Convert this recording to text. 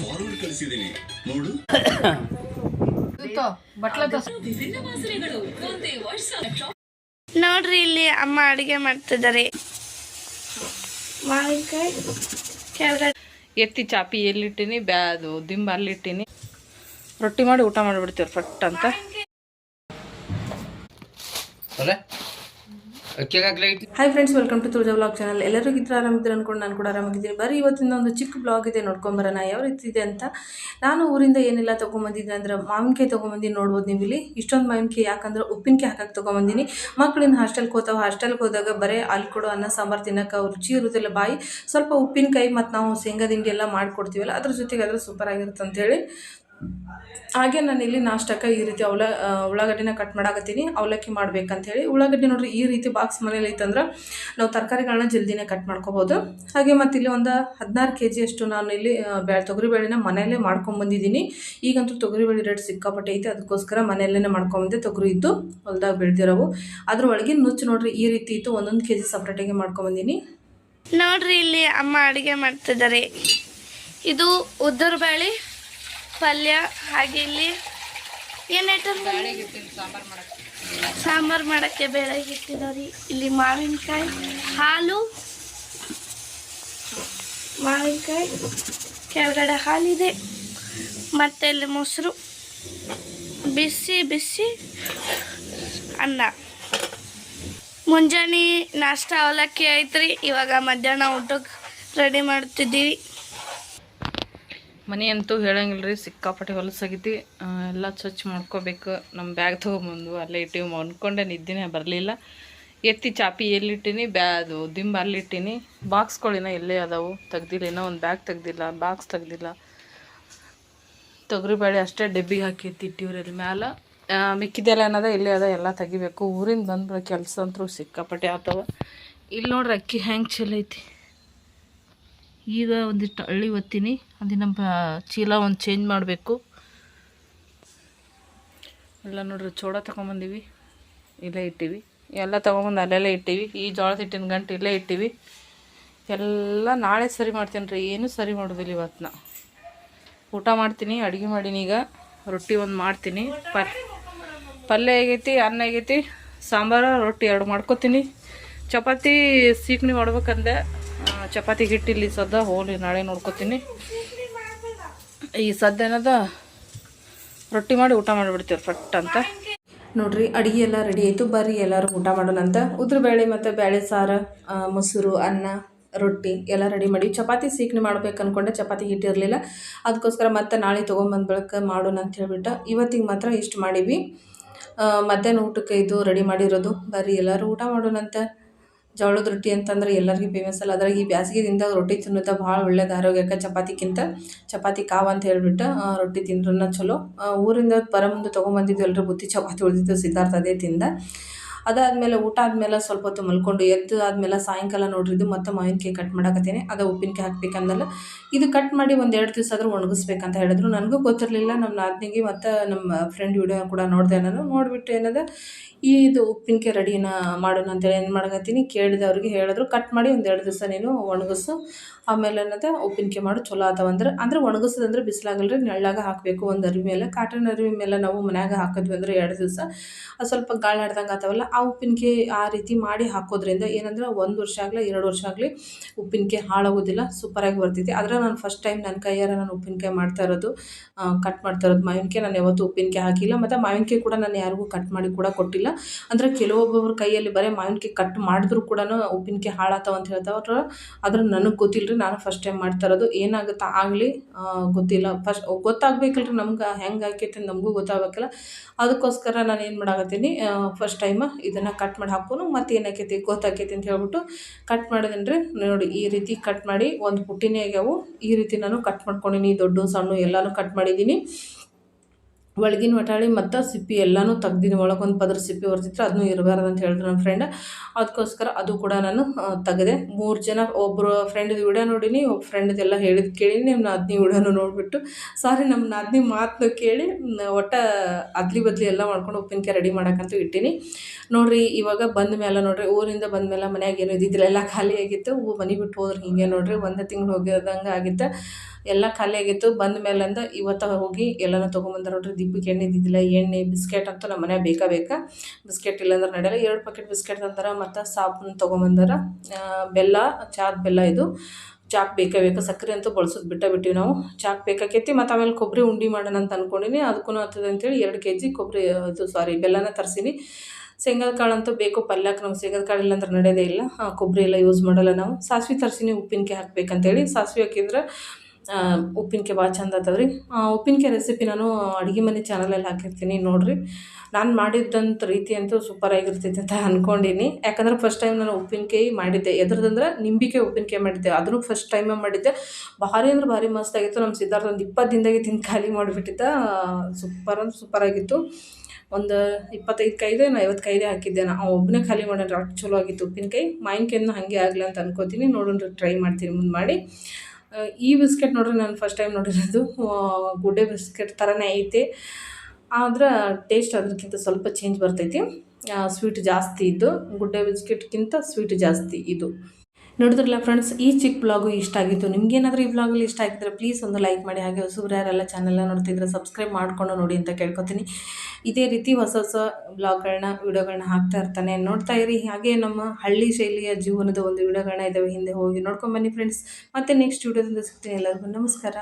Forward ಕಳಿಸಿದ್ದೀನಿ ನೋಡು. ನೋಡ್ರಿ ಇಲ್ಲಿ ಅಮ್ಮ ಅಡುಗೆ ಮಾಡ್ತಿದ್ದಾರೆ. ಮಾವಿನಕಾಯಿ ಕೆಳಗಡೆ ಎತ್ತಿ ಚಾಪಿ ಎಲ್ಲಿಟ್ಟಿನಿ, ಅದು ದಿಂಬ ಅಲ್ಲಿಟ್ಟಿನಿ. ರೊಟ್ಟಿ ಮಾಡಿ ಊಟ ಮಾಡಿಬಿಡ್ತೀವಿ ಫಟ್ ಅಂತ. Hi friends, welcome to Tulaja vlog channel. ಎಲ್ಲರೂ ಇದ್ರೆ ಆರಾಮಿದ್ರೆ ಅನ್ಕೊಂಡು ನಾನು ಕೂಡ ಆರಾಮಾಗಿದ್ದೀನಿ. ಬರೀ ಇವತ್ತಿನ ಒಂದು ಚಿಕ್ಕ ಬ್ಲಾಗ್ ಇದೆ, ನೋಡ್ಕೊಂಬರೋಣ ಯಾವ ರೀತಿ ಇದೆ ಅಂತ. ನಾನು ಊರಿಂದ ಏನೆಲ್ಲ ತೊಗೊಂಬಂದಿದ್ದೆ ಅಂದ್ರೆ ಮಾವಿನಕಾಯಿ ತೊಗೊಂಬಂದಿನಿ. ನೋಡ್ಬೋದು ನೀವು ಇಲ್ಲಿ ಇಷ್ಟೊಂದು ಮಾವಿನಕಾಯಿ. ಯಾಕಂದ್ರೆ ಉಪ್ಪಿನಕಾಯಿ ಹಾಕಕ್ಕೆ ತೊಗೊಂಬಂದಿನಿ. ಮಕ್ಕಳಿನ ಹಾಸ್ಟೆಲ್ಗೆ ಹೋಗ್ತಾವೆ. ಹಾಸ್ಟೆಲ್ಗೆ ಹೋದಾಗ ಬರೀ ಅಲ್ಲಿ ಕೊಡೋ ಅನ್ನ ಸಾಂಬಾರು ತಿನ್ನೋಕೆ ಅವ್ರು ರುಚಿ ಇರುತ್ತಿಲ್ಲ. ಬಾಯಿ ಸ್ವಲ್ಪ ಉಪ್ಪಿನಕಾಯಿ ಮತ್ತು ನಾವು ಶೇಂಗಾ ದಿಂಡಿ ಎಲ್ಲ ಮಾಡಿಕೊಡ್ತೀವಲ್ಲ, ಅದ್ರ ಜೊತೆಗೆ ಅದ್ರ ಸೂಪರ್ ಆಗಿರುತ್ತೆ ಅಂಥೇಳಿ ಹಾಗೆ ನಾನು ಇಲ್ಲಿ ನಾಷ್ಟಕ್ಕೆ ಈ ರೀತಿ ಉಳ್ಳಾಗಡ್ಡಿನ ಕಟ್ ಮಾಡಾಕತ್ತೀನಿ. ಅವಲಕ್ಕಿ ಮಾಡ್ಬೇಕಂತೇಳಿ ಉಳ್ಳಾಗಡ್ಡಿ ನೋಡ್ರಿ ಈ ರೀತಿ ಬಾಕ್ಸ್ ಮನೇಲಿ ಐತಂದ್ರೆ ನಾವು ತರಕಾರಿಗಳನ್ನ ಜಲ್ದಿನೇ ಕಟ್ ಮಾಡ್ಕೋಬೋದು. ಹಾಗೆ ಮತ್ತು ಇಲ್ಲಿ ಒಂದು 16 kg ಅಷ್ಟು ನಾನು ಇಲ್ಲಿ ತೊಗರಿಬೇಳೆನ ಮನೆಯಲ್ಲೇ ಮಾಡ್ಕೊಂಬಂದಿದ್ದೀನಿ. ಈಗಂತೂ ತೊಗರಿಬೇಳೆ ರೇಟ್ ಸಿಕ್ಕಾಪಟ್ಟೆ ಐತೆ, ಅದಕ್ಕೋಸ್ಕರ ಮನೆಯಲ್ಲೇ ಮಾಡ್ಕೊಂಬಂದೆ. ತೊಗರಿ ಇದ್ದು ಹೊಲ್ದಾಗ ಬೆಳೆದಿರೋವು. ಅದ್ರ ಒಳಗಿನ ನುಚ್ಚು ನೋಡ್ರಿ ಈ ರೀತಿ ಇತ್ತು. 1 kg ಸಪ್ರೇಟಾಗಿ ಮಾಡ್ಕೊಂಬಂದಿನಿ. ನೋಡ್ರಿ ಇಲ್ಲಿ ಅಮ್ಮ ಅಡುಗೆ ಮಾಡ್ತಿದ್ದಾರೆ. ಇದು ಉದ್ದಿನಬೇಳೆ ಪಲ್ಯ. ಹಾಗೆ ಇಲ್ಲಿ ಏನಾಯ್ತು ಸಾಂಬಾರು ಮಾಡೋಕ್ಕೆ ಬೇಳೆ ಇಟ್ಟಿದ್ದಾರೆ. ಇಲ್ಲಿ ಮಾವಿನಕಾಯಿ, ಹಾಲು, ಮಾವಿನಕಾಯಿ ಕೆಳಗಡೆ ಹಾಲಿದೆ, ಮತ್ತು ಇಲ್ಲಿ ಮೊಸರು, ಬಿಸಿ ಬಿಸಿ ಅನ್ನ. ಮುಂಜಾನೆ ನಾಷ್ಟ ಅವಲಕ್ಕಿ ಐತ್ರಿ. ಇವಾಗ ಮಧ್ಯಾಹ್ನ ಊಟಕ್ಕೆ ರೆಡಿ ಮಾಡ್ತಿದ್ದೀವಿ. ಮನೆ ಅಂತೂ ಹೇಳಂಗಿಲ್ಲ ರೀ, ಸಿಕ್ಕಾಪಟ್ಟೆ ಹೊಲಸಾಗೈತಿ. ಎಲ್ಲ ಸ್ವಚ್ಛ ಮಾಡ್ಕೋಬೇಕು. ನಮ್ಮ ಬ್ಯಾಗ್ ತೊಗೊಂಬಂದು ಅಲ್ಲೇ ಇಟ್ಟಿವಿ. ಅಂದ್ಕೊಂಡೆ ನಿದ್ದೆನೇ ಬರಲಿಲ್ಲ. ಎತ್ತಿ ಚಾಪಿ ಎಲ್ಲಿಟ್ಟಿನಿ, ಅದು ದಿಂಬ ಅಲ್ಲಿಟ್ಟಿನಿ. ಬಾಕ್ಸ್ಗಳಿನ ಎಲ್ಲೇ ಅದಾವು, ತೆಗ್ದಿಲ್ಲ. ಇನ್ನೂ ಒಂದು ಬ್ಯಾಗ್ ತೆಗ್ದಿಲ್ಲ, ಬಾಕ್ಸ್ ತೆಗ್ದಿಲ್ಲ. ತೊಗರಿಬೇಳೆ ಅಷ್ಟೇ ಡಬ್ಬಿಗೆ ಹಾಕಿ ಇಟ್ಟಿವ್ರಿ ಅಲ್ಲಿ ಮ್ಯಾಲೆ. ಮಿಕ್ಕಿದೆಲ್ಲ ಏನದ ಇಲ್ಲೇ ಅದ, ಎಲ್ಲ ತೆಗಿಬೇಕು. ಊರಿಂದ ಬಂದ್ರೆ ಕೆಲಸ ಅಂತೂ ಸಿಕ್ಕಾಪಟ್ಟೆ ಆಗ್ತಾವ. ಇಲ್ಲಿ ನೋಡ್ರಿ ಅಕ್ಕಿ ಹೆಂಗೆ ಚಲೋ ಐತಿ. ಈಗ ಒಂದಿಷ್ಟು ಹಳ್ಳಿ ಒತ್ತೀನಿ. ಅದು ನಮ್ಮ ಚೀಲ ಒಂದು ಚೇಂಜ್ ಮಾಡಬೇಕು. ಎಲ್ಲ ನೋಡ್ರಿ ಚೋಡ ತೊಗೊಂಬಂದೀವಿ, ಇಲ್ಲೇ ಇಟ್ಟಿವಿ. ಎಲ್ಲ ತೊಗೊಂಬಂದು ಅಲ್ಲೆಲ್ಲೇ ಇಟ್ಟಿವಿ. ಈ ಜೋಳದ ಹಿಟ್ಟಿನ ಗಂಟು ಇಲ್ಲೇ ಇಟ್ಟಿವಿ. ಎಲ್ಲ ನಾಳೆ ಸರಿ ಮಾಡ್ತೀನಿ ರೀ, ಏನೂ ಸರಿ ಮಾಡೋದಿಲ್ಲ ಇವತ್ತು. ನಾ ಊಟ ಮಾಡ್ತೀನಿ. ಅಡುಗೆ ಮಾಡೀನಿ. ಈಗ ರೊಟ್ಟಿ ಒಂದು ಮಾಡ್ತೀನಿ. ಪಲ್ಯ ಆಗೈತಿ, ಅನ್ನ ಆಗೈತಿ, ಸಾಂಬಾರು, ರೊಟ್ಟಿ 2 ಮಾಡ್ಕೊತೀನಿ. ಚಪಾತಿ ಸೀಕಣಿ ಮಾಡ್ಬೇಕಂದೆ. ಚಪಾತಿ ಹಿಟ್ಟಿಲ್ಲಿ ಸದ್ದ ಹೋಲಿ, ನಾಳೆ ನೋಡ್ಕೊತೀನಿ. ಈ ಸದ್ದ ಏನದ ರೊಟ್ಟಿ ಮಾಡಿ ಊಟ ಮಾಡಿಬಿಡ್ತೀವಿ ಫಟ್ ಅಂತ. ನೋಡ್ರಿ ಅಡುಗೆ ಎಲ್ಲ ರೆಡಿ ಆಯಿತು. ಬರ್ರಿ ಎಲ್ಲರೂ ಊಟ ಮಾಡೋಣ ಅಂತ. ಉದ್ರಬೇಳೆ ಮತ್ತು ಬೇಳೆ ಸಾರು, ಮೊಸರು, ಅನ್ನ, ರೊಟ್ಟಿ ಎಲ್ಲ ರೆಡಿ ಮಾಡಿ. ಚಪಾತಿ ಸೀಕಣಿ ಮಾಡ್ಬೇಕು ಅಂದ್ಕೊಂಡೆ, ಚಪಾತಿ ಹಿಟ್ಟಿರಲಿಲ್ಲ. ಅದಕ್ಕೋಸ್ಕರ ಮತ್ತೆ ನಾಳೆ ತೊಗೊಂಬಂದು ಬೆಳಗ್ಗೆ ಮಾಡೋಣ ಅಂತ ಹೇಳ್ಬಿಟ್ಟು ಇವತ್ತಿಗೆ ಮಾತ್ರ ಇಷ್ಟು ಮಾಡೀವಿ. ಮಧ್ಯಾಹ್ನ ಊಟಕ್ಕೆ ಇದು ರೆಡಿ ಮಾಡಿರೋದು. ಬರ್ರಿ ಎಲ್ಲರೂ ಊಟ ಮಾಡೋಣಂತ. ಜೋಳದ ರೊಟ್ಟಿ ಅಂತಂದ್ರೆ ಎಲ್ಲರಿಗೂ ಫೇಮಸ್ ಅಲ್ಲ. ಅದ್ರಾಗ ಈ ಬೇಸಿಗೆದಿಂದ ರೊಟ್ಟಿ ತಿನ್ನೋದು ಭಾಳ ಒಳ್ಳೇದು ಆರೋಗ್ಯಕ್ಕೆ. ಚಪಾತಿ ಕಾವು ಅಂತ ಹೇಳ್ಬಿಟ್ಟು ರೊಟ್ಟಿ ತಿಂದ್ರನ್ನ ಚಲೋ. ಊರಿಂದ ಮುಂದೆ ತೊಗೊಂಬಂದಿದ್ದು ಎಲ್ಲರೂ ಬುತ್ತಿ ಚಪಾತಿ ಉಳಿದಿದ್ದು. ಸಿದ್ಧಾರ್ಥ ಅದೇ ತಿಂದ. ಅದಾದಮೇಲೆ ಊಟ ಆದಮೇಲೆ ಸ್ವಲ್ಪ ಹೊತ್ತು ಮಲ್ಕೊಂಡು ಎದ್ದು ಆದಮೇಲೆ ಸಾಯಂಕಾಲ ನೋಡ್ರಿದ್ದು ಮತ್ತೆ ಮಾವಿನಕಾಯಿ ಕಟ್ ಮಾಡಕತ್ತೇನೆ. ಅದು ಉಪ್ಪಿನಕಾಯಿ ಹಾಕ್ಬೇಕಂದಲ್ಲ. ಇದು ಕಟ್ ಮಾಡಿ 1-2 ದಿವಸ ಆದರೂ ಒಣಗಿಸ್ಬೇಕಂತ ಹೇಳಿದ್ರು. ನನಗೂ ಗೊತ್ತಿರಲಿಲ್ಲ. ನಮ್ಮ ನಾದಿನಿಗೆ ಮತ್ತು ನಮ್ಮ ಫ್ರೆಂಡ್ ವಿಡಿಯೋ ಕೂಡ ನೋಡಿದೆ. ನಾನು ನೋಡಿಬಿಟ್ಟು ಏನದ ಇದು ಉಪ್ಪಿನಕಾಯಿ ರೆಡಿನ ಮಾಡೋಣ ಅಂತೇಳಿ ಏನು ಮಾಡಕತ್ತೀನಿ ಕೇಳಿದವ್ರಿಗೆ ಹೇಳಿದ್ರು, ಕಟ್ ಮಾಡಿ 1-2 ದಿವಸ ನೀನು ಒಣಗಿಸು, ಆಮೇಲೆ ಏನದ ಉಪ್ಪಿನಕಾಯಿ ಮಾಡು ಚಲೋ ಅಂದ್ರೆ ಒಣಗಿಸೋದಂದ್ರೆ ಬಿಸಿಲಾಗಲ್ರಿ, ನೆಳ್ಳಾಗ ಹಾಕಬೇಕು. ಒಂದು ಅರಿವಿ ಮೇಲೆ, ಕಾಟನ್ ಅರಿವಿ ಮೇಲೆ ನಾವು ಮನ್ಯಾಗ ಹಾಕಿದ್ವಿ ಅಂದ್ರೆ 2 ದಿವಸ ಅದು ಸ್ವಲ್ಪ ಗಾಳಿ ಆಡ್ದಂಗೆ ಆಗ್ತಾವಲ್ಲ. ಆ ಉಪ್ಪಿನಕಾಯಿ ಆ ರೀತಿ ಮಾಡಿ ಹಾಕೋದ್ರಿಂದ ಏನಂದ್ರೆ 1 ವರ್ಷ ಆಗಲಿ 2 ವರ್ಷ ಆಗಲಿ ಉಪ್ಪಿನಕಾಯಿ ಹಾಳಾಗೋದಿಲ್ಲ, ಸೂಪರಾಗಿ ಬರ್ತೈತಿ. ಆದರೆ ನಾನು ಫಸ್ಟ್ ಟೈಮ್ ನನ್ನ ಕೈಯಾರ ನಾನು ಉಪ್ಪಿನಕಾಯಿ ಮಾಡ್ತಾ ಇರೋದು, ಕಟ್ ಮಾಡ್ತಾ ಇರೋದು ಮಾವಿನಕಾಯಿ. ನಾನು ಯಾವತ್ತೂ ಉಪ್ಪಿನಕಾಯಿ ಹಾಕಿಲ್ಲ. ಮತ್ತು ಮಾವಿನಕಾಯಿ ಕೂಡ ನಾನು ಯಾರಿಗೂ ಕಟ್ ಮಾಡಿ ಕೂಡ ಕೊಟ್ಟಿಲ್ಲ. ಅಂದರೆ ಕೆಲವೊಬ್ಬೊಬ್ಬರ ಕೈಯಲ್ಲಿ ಬರೀ ಮಾವಿನಕಾಯಿ ಕಟ್ ಮಾಡಿದ್ರು ಕೂಡ ಉಪ್ಪಿನಕಾಯಿ ಹಾಳಾತಾವ ಅಂತ ಹೇಳ್ತಾವ್ರ. ಆದ್ರೆ ನನಗೆ ಗೊತ್ತಿಲ್ಲ ರೀ, ನಾನು ಫಸ್ಟ್ ಟೈಮ್ ಮಾಡ್ತಾ ಇರೋದು. ಏನಾಗುತ್ತಾ ಆಗಲಿ ಗೊತ್ತಿಲ್ಲ. ಫಸ್ಟ್ ಗೊತ್ತಾಗಬೇಕಲ್ರಿ ನಮ್ಗೆ, ಹೆಂಗೆ ಆಕೈತಿ ನಮಗೂ ಗೊತ್ತಾಗಬೇಕಲ್ಲ. ಅದಕ್ಕೋಸ್ಕರ ನಾನು ಏನು ಮಾಡಾಕತ್ತೀನಿ, ಫಸ್ಟ್ ಟೈಮ್ ಇದನ್ನು ಕಟ್ ಮಾಡಿ ಹಾಕೋನು ಮತ್ತು ಏನಾಕೈತಿ ಗೊತ್ತಾಕೈತಿ ಅಂತ ಹೇಳ್ಬಿಟ್ಟು ಕಟ್ ಮಾಡಿದೀನಿ ರೀ. ನೋಡಿ ಈ ರೀತಿ ಕಟ್ ಮಾಡಿ ಒಂದು ಪುಟ್ಟಿನೇ ಆಗ್ಯಾವು. ಈ ರೀತಿ ನಾನು ಕಟ್ ಮಾಡ್ಕೊಂಡಿನಿ. ದೊಡ್ಡ ಸಣ್ಣ ಎಲ್ಲನೂ ಕಟ್ ಮಾಡಿದ್ದೀನಿ. ಒಳಗಿನ ವಟಾಳಿ ಮತ್ತು ಸಿಪ್ಪಿ ಎಲ್ಲನೂ ತೆಗ್ದಿನಿ. ಒಳಗೊಂದು ಪದ್ರ ಸಿಪ್ಪಿ ಹೊರ್ತಿತ್ತು, ಅದನ್ನೂ ಇರಬಾರ್ದು ಅಂತ ಹೇಳಿದ್ರು ನನ್ನ ಫ್ರೆಂಡ್. ಅದಕ್ಕೋಸ್ಕರ ಅದು ಕೂಡ ನಾನು ತೆಗೆದೆ. 3 ಜನ, ಒಬ್ಬರು ಫ್ರೆಂಡ್ದು ವಿಡಿಯೋ ನೋಡೀನಿ, ಒಬ್ಬ ಫ್ರೆಂಡ್ದೆಲ್ಲ ಹೇಳಿದ್ದು ಕೇಳೀನಿ. ನಮ್ಮ ನಾದಿನಿ ವಿಡಿಯೋನು ನೋಡಿಬಿಟ್ಟು ನಮ್ಮ ನಾದಿನಿ ಮಾತನ್ನು ಕೇಳಿ ಒಟ್ಟು ಅದ್ಲಿ ಬದ್ಲಿ ಎಲ್ಲ ಮಾಡ್ಕೊಂಡು ಉಪ್ಪಿನಕಾಯಿ ರೆಡಿ ಮಾಡೋಕ್ಕಂತೂ ಇಟ್ಟೀನಿ. ನೋಡಿರಿ ಇವಾಗ ಬಂದ ಮೇಲೆ ನೋಡಿರಿ, ಊರಿಂದ ಬಂದ ಮೇಲೆ ಮನ್ಯಾಗ ಏನು ಇದ್ದಿದ್ದಿಲ್ಲ, ಎಲ್ಲ ಖಾಲಿ ಆಗಿತ್ತು. ಮನೆ ಬಿಟ್ಟು ಹೋದ್ರೆ ಹೀಗೆ ನೋಡಿರಿ, 1 ತಿಂಗಳು ಹೋಗಿದಂಗೆ ಆಗಿತ್ತು, ಎಲ್ಲ ಖಾಲಿ ಆಗಿತ್ತು. ಬಂದ ಮೇಲಿಂದ ಇವತ್ತು ಹೋಗಿ ಎಲ್ಲನೂ ತೊಗೊಂಬಂದ ನೋಡ್ರಿ. ದೀಪಕ್ಕೆ ಎಣ್ಣೆ ಇದ್ದಿದ್ದಿಲ್ಲ, ಎಣ್ಣೆ ಬಿಸ್ಕೆಟ್ ಅಂತೂ ನಮ್ಮ ಮನ್ಯಾಗ ಬೇಕಾ ಬಿಸ್ಕೆಟ್ ಇಲ್ಲಾಂದ್ರೆ ನಡೆಯಲ್ಲ. 2 ಪ್ಯಾಕೆಟ್ ಬಿಸ್ಕೆಟ್ ತಂದಾರ, ಮತ್ತು ಸಾಬೂನು ತೊಗೊಂಬಂದಾರ. ಬೆಲ್ಲ, ಚಾದ ಬೆಲ್ಲ, ಇದು ಚಾಕ್ ಬೇಕಾ. ಸಕ್ಕರೆ ಅಂತೂ ಬಳಸೋದು ಬಿಟ್ಟಿವಿ ನಾವು. ಚಾಕ್ ಬೇಕಾಕೈತಿ. ಮತ್ತು ಆಮೇಲೆ ಕೊಬ್ಬರಿ ಉಂಡೆ ಮಾಡೋಣ ಅಂತ ಅಂದ್ಕೊಂಡಿನಿ. ಅದಕ್ಕೂ ಆಗ್ತದೆ ಅಂತೇಳಿ 2 kg ಬೆಲ್ಲನ ತರಿಸೀನಿ. ಶೇಂಗದ ಕಾಳು ಅಂತೂ ಬೇಕು ಪಲ್ಯಕ್ಕೆ. ನಮ್ಗೆ ಶೇಂಗದ ಕಾಳು ಇಲ್ಲಾಂದ್ರೆ ನಡೆಯೋದೇ ಇಲ್ಲ. ಕೊಬ್ಬರಿ ಎಲ್ಲ ಯೂಸ್ ಮಾಡಲ್ಲ ನಾವು. ಸಾಸಿವೆ ತರಿಸೀನಿ ಉಪ್ಪಿನಕಾಯಿ ಹಾಕ್ಬೇಕಂತೇಳಿ. ಸಾಸಿವೆ ಹಾಕಿದ್ರೆ ಉಪ್ಪಿನಕಾಯಿ ಭಾಳ ಚಂದ ಆಗ್ತದೆ ರೀ. ಉಪ್ಪಿನಕಾಯಿ ರೆಸಿಪಿ ನಾನು ಅಡುಗೆ ಮನೆ ಚಾನಲಲ್ಲಿ ಹಾಕಿರ್ತೀನಿ ನೋಡಿರಿ. ನಾನು ಮಾಡಿದ್ದಂಥ ರೀತಿ ಅಂತೂ ಸೂಪರಾಗಿರ್ತೈತೆ ಅಂತ ಅಂದ್ಕೊಂಡೀನಿ. ಯಾಕಂದ್ರೆ ಫಸ್ಟ್ ಟೈಮ್ ನಾನು ಉಪ್ಪಿನಕಾಯಿ ಮಾಡಿದ್ದೆ. ಎದ್ರದಂದ್ರೆ ನಿಂಬಿಕಾಯಿ ಉಪ್ಪಿನಕಾಯಿ ಮಾಡಿದ್ದೆ. ಅದನ್ನು ಫಸ್ಟ್ ಟೈಮೇ ಮಾಡಿದ್ದೆ. ಭಾರಿ ಅಂದ್ರೆ ಭಾರಿ ಮಸ್ತಾಗಿತ್ತು. ನಮ್ಮ ಸಿದ್ಧಾರ್ಥ ಒಂದು 20 ದಿನದಾಗೆ ತಿಂದು ಖಾಲಿ ಮಾಡಿಬಿಟ್ಟಿದ್ದ. ಸೂಪರಾಗಿತ್ತು. ಒಂದು 25 ಕೈದೆ, 50 ಕೈದೆ ಹಾಕಿದ್ದೆ. ನಾನು ಒಬ್ಬನೇ ಖಾಲಿ ಮಾಡೋಣ. ಅಷ್ಟು ಚಲೋ ಆಗಿತ್ತು ಉಪ್ಪಿನಕಾಯಿ. ಮಾವಿನಕಾಯಿನೂ ಹಾಗೆ ಆಗಲಿ ಅಂತ ಅನ್ಕೋತೀನಿ. ನೋಡೋಣ, ಟ್ರೈ ಮಾಡ್ತೀನಿ ಮುಂದೆ ಮಾಡಿ. ಈ ಬಿಸ್ಕೆಟ್ ನೋಡ್ರಿ ನಾನು ಫಸ್ಟ್ ಟೈಮ್ ನೋಡಿರೋದು. ಗುಡ್ಡೆ ಬಿಸ್ಕೆಟ್ ಥರನೇ ಐತೆ, ಆದ್ರೆ ಟೇಸ್ಟ್ ಅದಕ್ಕಿಂತ ಸ್ವಲ್ಪ ಚೇಂಜ್ ಬರ್ತೈತಿ. ಸ್ವೀಟ್ ಜಾಸ್ತಿ ಇದ್ದು, ಗುಡ್ಡೆ ಬಿಸ್ಕೆಟ್ಗಿಂತ ಸ್ವೀಟ್ ಜಾಸ್ತಿ ಇದು. ನೋಡಿದ್ರಲ್ಲ ಫ್ರೆಂಡ್ಸ್, ಈ ಚಿಕ್ಕ ಬ್ಲಾಗು ಇಷ್ಟ ಆಗಿತ್ತು. ನಿಮ್ಗೇನಾದರೂ ಈ ಬ್ಲಾಗಲ್ಲಿ ಇಷ್ಟ ಆಗಿದ್ರೆ ಪ್ಲೀಸ್ ಒಂದು ಲೈಕ್ ಮಾಡಿ. ಹಾಗೆ ಹೊಸಬ್ರು ಯಾರೆಲ್ಲ ಚಾನಲ್ನ ನೋಡ್ತಿದ್ರೆ ಸಬ್ಸ್ಕ್ರೈಬ್ ಮಾಡ್ಕೊಂಡು ನೋಡಿ ಅಂತ ಕೇಳ್ಕೊತೀನಿ. ಇದೇ ರೀತಿ ಹೊಸ ಬ್ಲಾಗ್ಗಳನ್ನ, ವಿಡಿಯೋಗಳನ್ನ ಹಾಕ್ತಾ ಇರ್ತಾನೆ, ನೋಡ್ತಾ ಇರಿ. ಹಾಗೆ ನಮ್ಮ ಹಳ್ಳಿ ಶೈಲಿಯ ಜೀವನದ ಒಂದು ವಿಡಿಯೋಗಳನ್ನ ಇದ್ದಾವೆ, ಹಿಂದೆ ಹೋಗಿ ನೋಡ್ಕೊಂಬನ್ನಿ ಫ್ರೆಂಡ್ಸ್. ಮತ್ತೆ ನೆಕ್ಸ್ಟ್ ವಿಡಿಯೋದಿಂದ ಸಿಗ್ತೀನಿ. ಎಲ್ಲರಿಗೂ ನಮಸ್ಕಾರ.